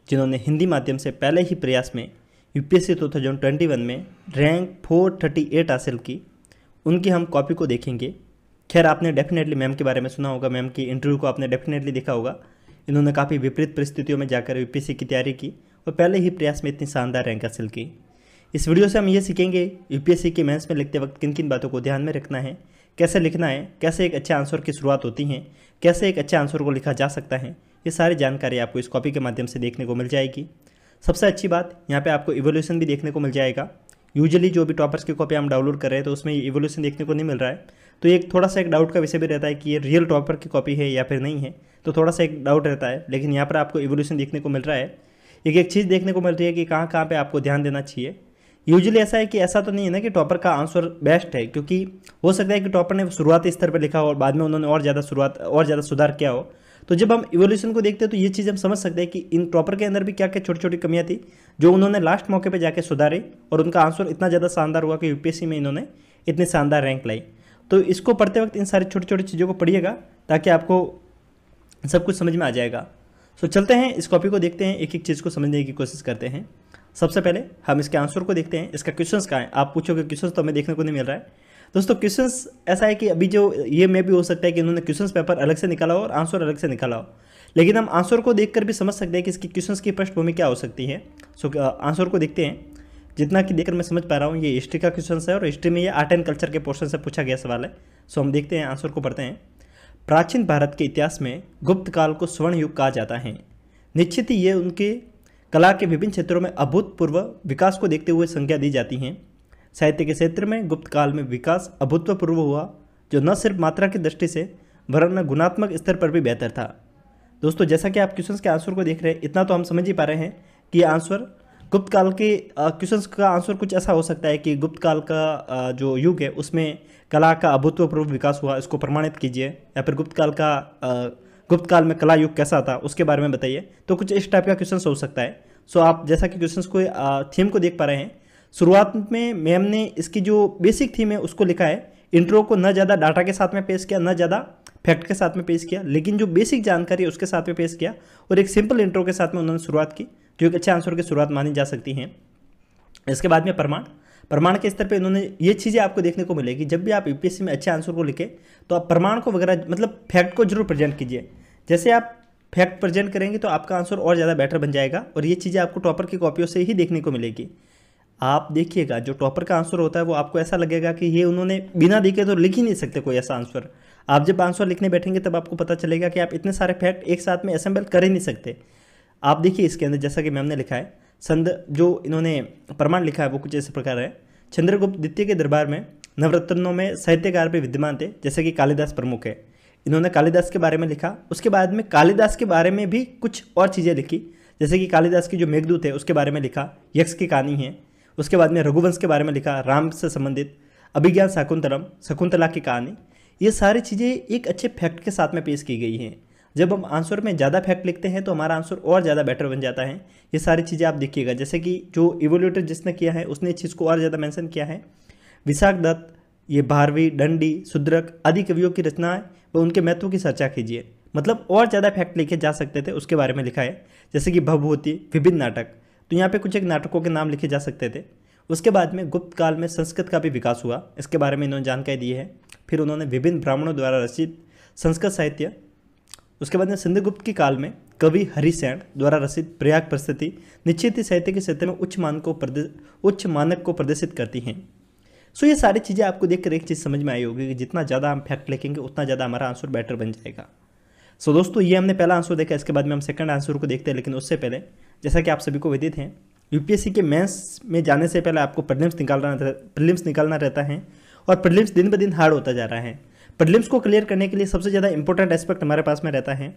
जिन्होंने हिंदी माध्यम से पहले ही प्रयास में यूपीएससी 2021 में रैंक 438 हासिल की, उनकी हम कॉपी को देखेंगे। खैर, आपने डेफिनेटली मैम के बारे में सुना होगा, मैम की इंटरव्यू को आपने डेफिनेटली देखा होगा। इन्होंने काफ़ी विपरीत परिस्थितियों में जाकर यूपीएससी की तैयारी की और पहले ही प्रयास में इतनी शानदार रैंक हासिल की। इस वीडियो से हम ये सीखेंगे यूपीएससी के मेंस में लिखते वक्त किन किन बातों को ध्यान में रखना है, कैसे लिखना है, कैसे एक अच्छे आंसर की शुरुआत होती है, कैसे एक अच्छे आंसर को लिखा जा सकता है। ये सारी जानकारी आपको इस कॉपी के माध्यम से देखने को मिल जाएगी। सबसे अच्छी बात, यहाँ पे आपको इवोल्यूशन भी देखने को मिल जाएगा। यूजुअली जो भी टॉपर्स की कॉपी हम डाउनलोड कर रहे हैं तो उसमें इवोल्यूशन देखने को नहीं मिल रहा है, तो एक थोड़ा सा एक डाउट का विषय भी रहता है कि ये रियल टॉपर की कॉपी है या फिर नहीं है, तो थोड़ा सा एक डाउट रहता है। लेकिन यहाँ पर आपको इवोल्यूशन देखने को मिल रहा है। एक चीज़ देखने को मिल रही है कि कहाँ कहाँ पर आपको ध्यान देना चाहिए। यूजुअली ऐसा है कि ऐसा तो नहीं है ना कि टॉपर का आंसर बेस्ट है, क्योंकि हो सकता है कि टॉपर ने शुरुआती स्तर पर लिखा हो और बाद में उन्होंने और ज़्यादा सुधार किया हो। तो जब हम इवोल्यूशन को देखते हैं तो ये चीज़ हम समझ सकते हैं कि इन टॉपर के अंदर भी क्या क्या छोटी छोटी कमियां थी जो उन्होंने लास्ट मौके पे जाके सुधारी और उनका आंसर इतना ज़्यादा शानदार हुआ कि यूपीएससी में इन्होंने इतनी शानदार रैंक लाई। तो इसको पढ़ते वक्त इन सारी छोटी छोटी चीज़ों को पढ़िएगा ताकि आपको सब कुछ समझ में आ जाएगा। सो चलते हैं, इस कॉपी को देखते हैं, एक एक चीज़ को समझने की कोशिश करते हैं। सबसे पहले हम इसके आंसर को देखते हैं। इसका क्वेश्चंस कहाँ है? आप पूछोगे क्वेश्चंस तो हमें देखने को नहीं मिल रहा है। दोस्तों, क्वेश्चंस ऐसा है कि अभी जो ये में भी हो सकता है कि इन्होंने क्वेश्चंस पेपर अलग से निकाला हो और आंसर अलग से निकाला हो, लेकिन हम आंसर को देखकर भी समझ सकते हैं कि इसकी क्वेश्चंस की पृष्ठभूमि क्या हो सकती है। सो आंसर को देखते हैं। जितना कि देखकर मैं समझ पा रहा हूँ ये हिस्ट्री का क्वेश्चन है और हिस्ट्री में ये आर्ट एंड कल्चर के पोर्शन से पूछा गया सवाल है। सो हम देखते हैं, आंसर को पढ़ते हैं। प्राचीन भारत के इतिहास में गुप्त काल को स्वर्ण युग कहा जाता है। निश्चित ही ये उनके कला के विभिन्न क्षेत्रों में अभूतपूर्व विकास को देखते हुए संज्ञा दी जाती हैं। साहित्य के क्षेत्र में गुप्त काल में विकास अभूतपूर्व हुआ, जो न सिर्फ मात्रा की दृष्टि से वरन गुणात्मक स्तर पर भी बेहतर था। दोस्तों, जैसा कि आप क्वेश्चंस के आंसर को देख रहे हैं, इतना तो हम समझ ही पा रहे हैं कि आंसर गुप्त काल के क्वेश्चंस का आंसर कुछ ऐसा हो सकता है कि गुप्त काल का जो युग है उसमें कला का अभूतपूर्व विकास हुआ, इसको प्रमाणित कीजिए, या फिर गुप्त काल में कला युग कैसा था उसके बारे में बताइए। तो कुछ इस टाइप का क्वेश्चन हो सकता है। सो आप जैसा कि क्वेश्चंस को थीम को देख पा रहे हैं, शुरुआत में मैम ने इसकी जो बेसिक थीम है उसको लिखा है। इंट्रो को न ज़्यादा डाटा के साथ में पेश किया, न ज़्यादा फैक्ट के साथ में पेश किया, लेकिन जो बेसिक जानकारी है उसके साथ में पेश किया और एक सिंपल इंट्रो के साथ में उन्होंने शुरुआत की, जो एक अच्छे आंसर की शुरुआत मानी जा सकती है। इसके बाद में प्रमाण के स्तर पे इन्होंने ये चीज़ें आपको देखने को मिलेगी। जब भी आप यूपीएससी में अच्छे आंसर को लिखें तो आप प्रमाण को वगैरह मतलब फैक्ट को जरूर प्रेजेंट कीजिए। जैसे आप फैक्ट प्रेजेंट करेंगे तो आपका आंसर और ज़्यादा बेटर बन जाएगा और ये चीज़ें आपको टॉपर की कॉपियों से ही देखने को मिलेगी। आप देखिएगा, जो टॉपर का आंसर होता है वो आपको ऐसा लगेगा कि ये उन्होंने बिना देखे तो लिख ही नहीं सकते कोई ऐसा आंसर। आप जब आंसर लिखने बैठेंगे तब आपको पता चलेगा कि आप इतने सारे फैक्ट एक साथ में असेंबल कर ही नहीं सकते। आप देखिए इसके अंदर, जैसा कि मैम ने लिखा है, जो इन्होंने प्रमाण लिखा है वो कुछ इस प्रकार है। चंद्रगुप्त द्वितीय के दरबार में नवरत्नों में साहित्यकार भी विद्यमान थे, जैसे कि कालिदास प्रमुख है। इन्होंने कालिदास के बारे में लिखा। उसके बाद में कालिदास के बारे में भी कुछ और चीज़ें लिखी, जैसे कि कालिदास की जो मेघदूत है उसके बारे में लिखा, यक्ष की कहानी है। उसके बाद में रघुवंश के बारे में लिखा, राम से संबंधित अभिज्ञान शाकुंतलम, शकुंतला की कहानी। ये सारी चीज़ें एक अच्छे फैक्ट के साथ में पेश की गई हैं। जब हम आंसर में ज़्यादा फैक्ट लिखते हैं तो हमारा आंसर और ज़्यादा बेटर बन जाता है। ये सारी चीज़ें आप देखिएगा, जैसे कि जो इवोल्यूटर जिसने किया है उसने इस चीज़ को और ज़्यादा मेंशन किया है। विशाख दत्त, ये भारवी, दंडी, शूद्रक आदि कवियों की रचनाएं व उनके महत्व की चर्चा कीजिए। मतलब और ज़्यादा फैक्ट लिखे जा सकते थे, उसके बारे में लिखा है, जैसे कि भवभूति, विभिन्न नाटक। तो यहाँ पे कुछ एक नाटकों के नाम लिखे जा सकते थे। उसके बाद में गुप्त काल में संस्कृत का भी विकास हुआ, इसके बारे में इन्होंने जानकारी दी है। फिर उन्होंने विभिन्न ब्राह्मणों द्वारा रचित संस्कृत साहित्य। उसके बाद में सिंधुगुप्त के काल में कवि हरिसेन द्वारा रचित प्रयाग प्रस्तुति निश्चित ही साहित्य के क्षेत्र में उच्च मानक को प्रदर्शित करती हैं। सो ये सारी चीज़ें आपको देखकर एक चीज़ समझ में आई होगी कि जितना ज़्यादा हम फैक्ट लिखेंगे उतना ज़्यादा हमारा आंसर बेटर बन जाएगा। सो दोस्तों, ये हमने पहला आंसर देखा, इसके बाद में हम सेकंड आंसर को देखते हैं। लेकिन उससे पहले, जैसा कि आप सभी को विदित हैं, यूपीएससी के मेंस में जाने से पहले आपको प्रीलिम्स निकालना रहता है और प्रीलिम्स दिन ब दिन हार्ड होता जा रहा है। प्रीलिम्स को क्लियर करने के लिए सबसे ज़्यादा इंपॉर्टेंट एस्पेक्ट हमारे पास में रहता है,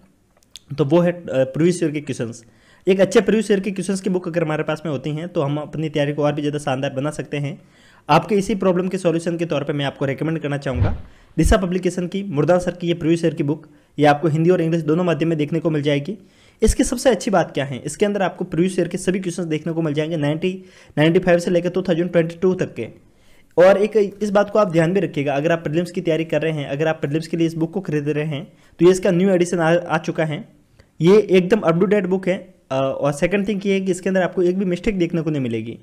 तो वो है प्रीवियस ईयर के क्वेश्चंस। एक अच्छे प्रीवियस ईयर के क्वेश्चंस की बुक अगर हमारे पास में होती हैं तो हम अपनी तैयारी को और भी ज़्यादा शानदार बना सकते हैं। आपके इसी प्रॉब्लम के सॉल्यूशन के तौर पे मैं आपको रेकमेंड करना चाहूँगा दिशा पब्लिकेशन की मुर्दान सर की ये प्रीवियस ईयर की बुक। ये आपको हिंदी और इंग्लिश दोनों माध्यम में देखने को मिल जाएगी। इसकी सबसे अच्छी बात क्या है, इसके अंदर आपको प्रीवियस ईयर के सभी क्वेश्चंस देखने को मिल जाएंगे 95 से लेकर 2022 तक के। और एक इस बात को आप ध्यान में रखिएगा, अगर आप प्रीलिम्स की तैयारी कर रहे हैं, अगर आप प्रीलिम्स के लिए इस बुक को खरीद रहे हैं तो ये इसका न्यू एडिशन आ चुका है। ये एकदम अप टू डेट बुक है। और सेकंड थिंग ये है कि इसके अंदर आपको एक भी मिस्टेक देखने को नहीं मिलेगी।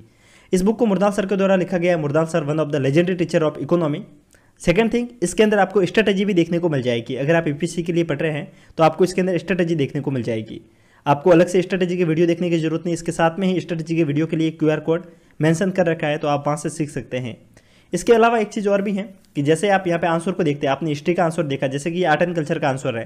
इस बुक को मुरदाल सर के द्वारा लिखा गया है। Myrdal sir one of the legendary teacher of economy. Second thing, इसके अंदर आपको स्ट्रेटेजी भी देखने को मिल जाएगी। अगर आप यूपीएससी के लिए पढ़ रहे हैं तो आपको इसके अंदर स्ट्रेटेजी देखने को मिल जाएगी। आपको अलग से स्ट्रेटेजी की वीडियो देखने की जरूरत नहीं, इसके साथ में ही स्ट्रेटेजी के वीडियो के लिए QR कोड मेंशन कर रखा है, तो आप वहाँ से सीख सकते हैं। इसके अलावा एक चीज़ और भी है कि जैसे आप यहाँ पे आंसर को देखते हैं, आपने हिस्ट्री का आंसर देखा, जैसे कि आर्ट एंड कल्चर का आंसर है,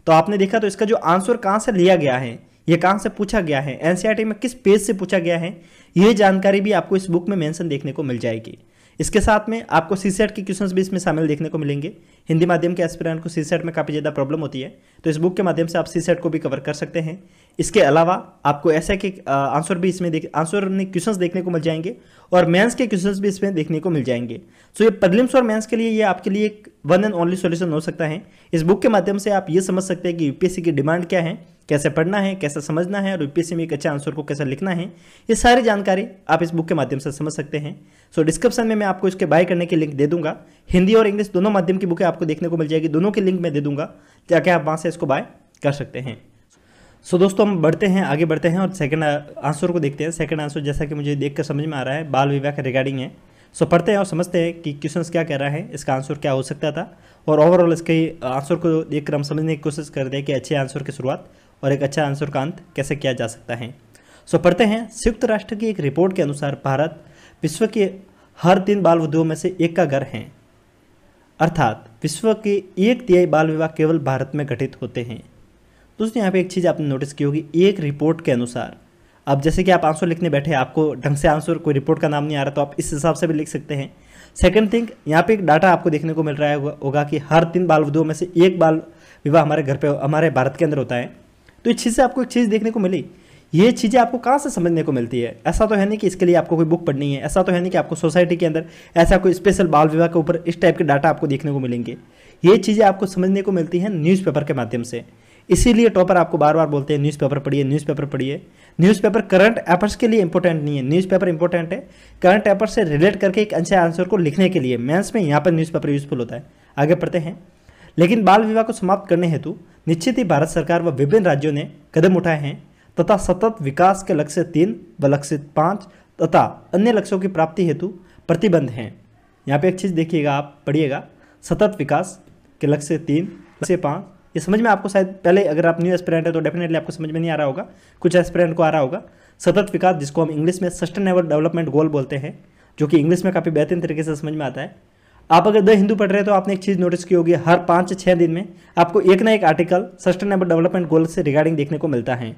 तो आपने देखा तो इसका जो आंसर कहाँ से लिया गया है, ये कहाँ से पूछा गया है, एनसीईआरटी में किस पेज से पूछा गया है, ये जानकारी भी आपको इस बुक में मेंशन देखने को मिल जाएगी। इसके साथ में आपको सीसेट के क्वेश्चंस भी इसमें शामिल देखने को मिलेंगे। हिंदी माध्यम के एस्पिरेंट को सीसेट में काफ़ी ज़्यादा प्रॉब्लम होती है, तो इस बुक के माध्यम से आप सीसेट को भी कवर कर सकते हैं। इसके अलावा आपको ऐसे के आंसर भी इसमें आंसर क्वेश्चंस देखने को मिल जाएंगे और मेंस के क्वेश्चंस भी इसमें देखने को मिल जाएंगे। सो ये प्रीलिम्स और मेंस के लिए ये आपके लिए एक वन एंड ओनली सॉल्यूशन हो सकता है। इस बुक के माध्यम से आप ये समझ सकते हैं कि यूपीएससी की डिमांड क्या है, कैसे पढ़ना है, कैसे समझना है और यूपीएससी में एक अच्छे आंसर को कैसे लिखना है, ये सारी जानकारी आप इस बुक के माध्यम से समझ सकते हैं। सो डिस्क्रिप्शन में मैं आपको इसके बाय करने की लिंक दे दूंगा। हिंदी और इंग्लिश दोनों माध्यम की बुकें आपको देखने को मिल जाएगी, दोनों की लिंक मैं दे दूंगा, जाके आप वहाँ से इसको बाय कर सकते हैं। सो दोस्तों हम आगे बढ़ते हैं और सेकंड आंसर को देखते हैं। सेकंड आंसर जैसा कि मुझे देखकर समझ में आ रहा है, बाल विवाह के रिगार्डिंग है। सो पढ़ते हैं और समझते हैं कि क्वेश्चंस क्या कह रहा है, इसका आंसर क्या हो सकता था, और ओवरऑल इसके आंसर को देखकर हम समझने की कोशिश करते हैं कि अच्छे आंसर की शुरुआत और एक अच्छा आंसर का अंत कैसे किया जा सकता है। सो पढ़ते हैं। संयुक्त राष्ट्र की एक रिपोर्ट के अनुसार भारत विश्व के हर 3 बाल वधुओं में से एक का घर है, अर्थात विश्व के 1/3 बाल विवाह केवल भारत में घटित होते हैं। दोस्तों यहाँ पे एक चीज़ आपने नोटिस की होगी, एक रिपोर्ट के अनुसार। अब जैसे कि आप आंसर लिखने बैठे, आपको ढंग से आंसर कोई रिपोर्ट का नाम नहीं आ रहा, तो आप इस हिसाब से भी लिख सकते हैं। सेकंड थिंग, यहाँ पे एक डाटा आपको देखने को मिल रहा होगा कि हर 3 बाल वधुओं में से एक बाल विवाह हमारे घर पे, हमारे भारत के अंदर होता है। तो इस चीज़ से आपको एक चीज़ देखने को मिली। ये चीज़ें आपको कहाँ से समझने को मिलती है? ऐसा तो है नहीं कि इसके लिए आपको कोई बुक पढ़नी है, ऐसा तो है नहीं कि आपको सोसाइटी के अंदर ऐसा कोई स्पेशल बाल विवाह के ऊपर इस टाइप के डाटा आपको देखने को मिलेंगे। ये चीज़ें आपको समझने को मिलती हैं न्यूज़पेपर के माध्यम से। इसीलिए टॉपर आपको बार बार बोलते हैं न्यूज़पेपर पढ़िए, न्यूज़पेपर पढ़िए। न्यूज़पेपर करंट अफेयर्स के लिए इंपॉर्टेंट नहीं है, न्यूज़पेपर इंपॉर्टेंट है करंट अफेयर्स से रिलेट करके एक अच्छे आंसर को लिखने के लिए। मेंस में यहाँ पर न्यूज़पेपर यूजफुल होता है। आगे पढ़ते हैं। लेकिन बाल विवाह को समाप्त करने हेतु निश्चित ही भारत सरकार व विभिन्न राज्यों ने कदम उठाए हैं तथा सतत विकास के लक्ष्य 3 व लक्ष्य 5 तथा अन्य लक्ष्यों की प्राप्ति हेतु प्रतिबंध हैं। यहाँ पे एक चीज़ देखिएगा, आप पढ़िएगा, सतत विकास के लक्ष्य 3 लक्ष्य 5। ये समझ में आपको शायद पहले, अगर आप न्यू एस्पिरेंट है तो डेफिनेटली आपको समझ में नहीं आ रहा होगा, कुछ एस्पिरेंट को आ रहा होगा। सतत विकास, जिसको हम इंग्लिश में सस्टेनेबल डेवलपमेंट गोल बोलते हैं, जो कि इंग्लिश में काफ़ी बेहतरीन तरीके से समझ में आता है। आप अगर द हिंदू पढ़ रहे हैं तो आपने एक चीज़ नोटिस की होगी, हर 5 से 6 दिन में आपको एक ना एक आर्टिकल सस्टेनेबल डेवलपमेंट गोल से रिगार्डिंग देखने को मिलता है।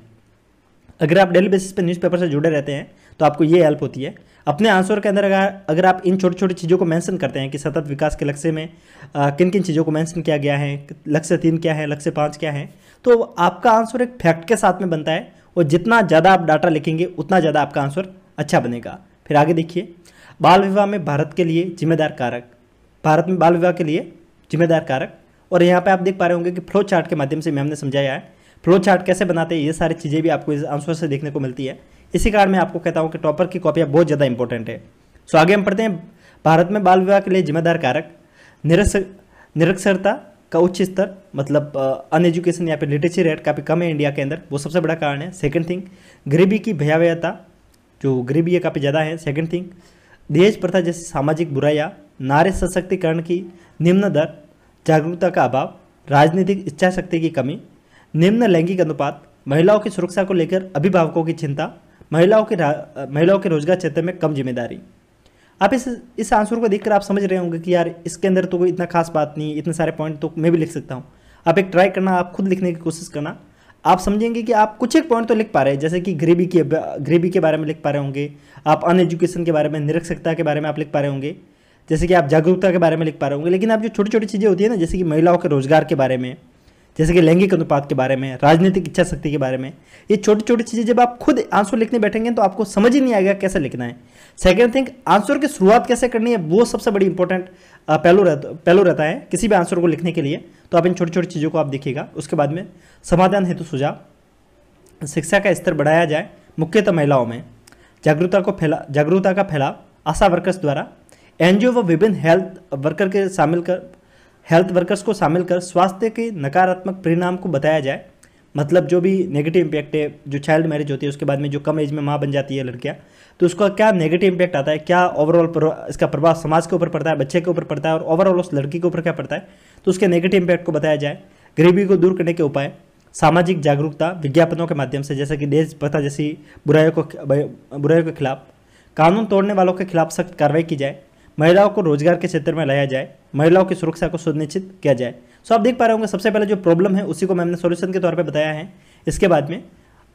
अगर आप डेली बेसिस पे न्यूज़पेपर से जुड़े रहते हैं तो आपको ये हेल्प होती है। अपने आंसर के अंदर अगर आप इन छोटी छोटी चीज़ों को मेंशन करते हैं कि सतत विकास के लक्ष्य में किन किन चीज़ों को मेंशन किया गया है, लक्ष्य 3 क्या है, लक्ष्य 5 क्या है, तो आपका आंसर एक फैक्ट के साथ में बनता है और जितना ज़्यादा आप डाटा लिखेंगे उतना ज़्यादा आपका आंसर अच्छा बनेगा। फिर आगे देखिए, बाल विवाह में भारत के लिए जिम्मेदार कारक, भारत में बाल विवाह के लिए जिम्मेदार कारक। और यहाँ पे आप देख पा रहे होंगे कि फ्लो चार्ट के माध्यम से मैम ने समझाया है फ्लो चार्ट कैसे बनाते हैं, ये सारी चीज़ें भी आपको इस आंसर से देखने को मिलती है। इसी कारण मैं आपको कहता हूँ कि टॉपर की कॉपियाँ बहुत ज़्यादा इंपॉर्टेंट है। सो आगे हम पढ़ते हैं। भारत में बाल विवाह के लिए जिम्मेदार कारक, निरक्षरता का उच्च स्तर, मतलब अनएजुकेशन या फिर लिटरेसी रेट काफ़ी कम है इंडिया के अंदर, वो सबसे बड़ा कारण है। सेकंड थिंग, गरीबी की भयावहता, जो गरीबी है काफ़ी ज़्यादा है। सेकंड थिंग, दहेज प्रथा जैसी सामाजिक बुराइयाँ, नारी सशक्तिकरण की निम्न दर, जागरूकता का अभाव, राजनीतिक इच्छा शक्ति की कमी, निम्न लैंगिक अनुपात, महिलाओं की सुरक्षा को लेकर अभिभावकों की चिंता, महिलाओं के रोजगार क्षेत्र में कम जिम्मेदारी। आप इस आंसर को देखकर आप समझ रहे होंगे कि यार इसके अंदर तो कोई इतना खास बात नहीं, इतने सारे पॉइंट तो मैं भी लिख सकता हूँ। आप एक ट्राई करना, आप खुद लिखने की कोशिश करना, आप समझेंगे कि आप कुछ एक पॉइंट तो लिख पा रहे हैं, जैसे कि गरीबी के बारे में लिख पा रहे होंगे, आप अनएजुकेशन के बारे में, निरक्षरता के बारे में आप लिख पा रहे होंगे, जैसे कि आप जागरूकता के बारे में लिख पा रहे होंगे। लेकिन आप जो छोटी छोटी चीज़ें होती है ना, जैसे कि महिलाओं के रोजगार के बारे में, जैसे कि लैंगिक अनुपात के बारे में, राजनीतिक इच्छा शक्ति के बारे में, ये छोटी छोटी चीज़ें जब आप खुद आंसर लिखने बैठेंगे तो आपको समझ ही नहीं आएगा कैसे लिखना है। सेकंड थिंग, आंसर की शुरुआत कैसे करनी है, वो सबसे बड़ी इंपॉर्टेंट पहलू रहता है किसी भी आंसर को लिखने के लिए। तो आप इन छोटी छोटी चीज़ों को आप देखिएगा। उसके बाद में समाधान हेतु सुझाव, शिक्षा का स्तर बढ़ाया जाए मुख्यतः महिलाओं में, जागरूकता का फैलाव आशा वर्कर्स द्वारा, एनजीओ व विभिन्न हेल्थ वर्कर्स को शामिल कर स्वास्थ्य के नकारात्मक परिणाम को बताया जाए, मतलब जो भी नेगेटिव इम्पैक्ट है, जो चाइल्ड मैरिज होती है उसके बाद में जो कम एज में माँ बन जाती है लड़कियाँ, तो उसका क्या नेगेटिव इम्पैक्ट आता है, क्या ओवरऑल इसका प्रभाव समाज के ऊपर पड़ता है, बच्चे के ऊपर पड़ता है और ओवरऑल उस लड़की के ऊपर क्या पड़ता है, तो उसके नेगेटिव इम्पैक्ट को बताया जाए। गरीबी को दूर करने के उपाय, सामाजिक जागरूकता विज्ञापनों के माध्यम से, जैसे कि देश प्रथा जैसी बुराइयों के खिलाफ, कानून तोड़ने वालों के खिलाफ सख्त कार्रवाई की जाए, महिलाओं को रोजगार के क्षेत्र में लाया जाए, महिलाओं की सुरक्षा को सुनिश्चित किया जाए। सो आप देख पा रहे होंगे सबसे पहले जो प्रॉब्लम है उसी को मैंने सॉल्यूशन के तौर पे बताया है। इसके बाद में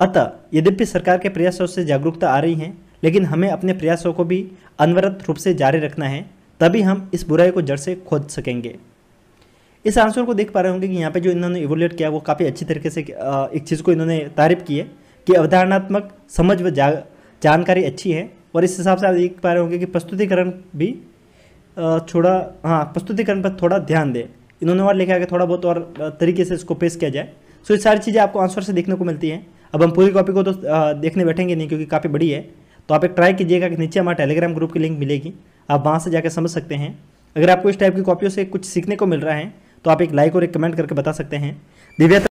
अतः यद्यपि सरकार के प्रयासों से जागरूकता आ रही है, लेकिन हमें अपने प्रयासों को भी अनवरत रूप से जारी रखना है, तभी हम इस बुराई को जड़ से खोद सकेंगे। इस आंसर को देख पा रहे होंगे कि यहाँ पे जो इन्होंने इवोल्यूट किया वो काफ़ी अच्छी तरीके से एक चीज़ को इन्होंने तारीफ की है कि अवधारणात्मक समझ व जानकारी अच्छी है, और इस हिसाब से आप देख पा रहे होंगे कि प्रस्तुतिकरण भी प्रस्तुतिकरण पर थोड़ा ध्यान दें। इन्होंने और लिखा है कि थोड़ा बहुत और तरीके से इसको पेश किया जाए। सो ये सारी चीज़ें आपको आंसर से देखने को मिलती हैं। अब हम पूरी कॉपी को तो देखने बैठेंगे नहीं क्योंकि काफ़ी बड़ी है, तो आप एक ट्राई कीजिएगा कि नीचे हमारा टेलीग्राम ग्रुप की लिंक मिलेगी, आप वहाँ से जाकर समझ सकते हैं। अगर आपको इस टाइप की कॉपियों से कुछ सीखने को मिल रहा है तो आप एक लाइक और एक कमेंट करके बता सकते हैं। दिव्या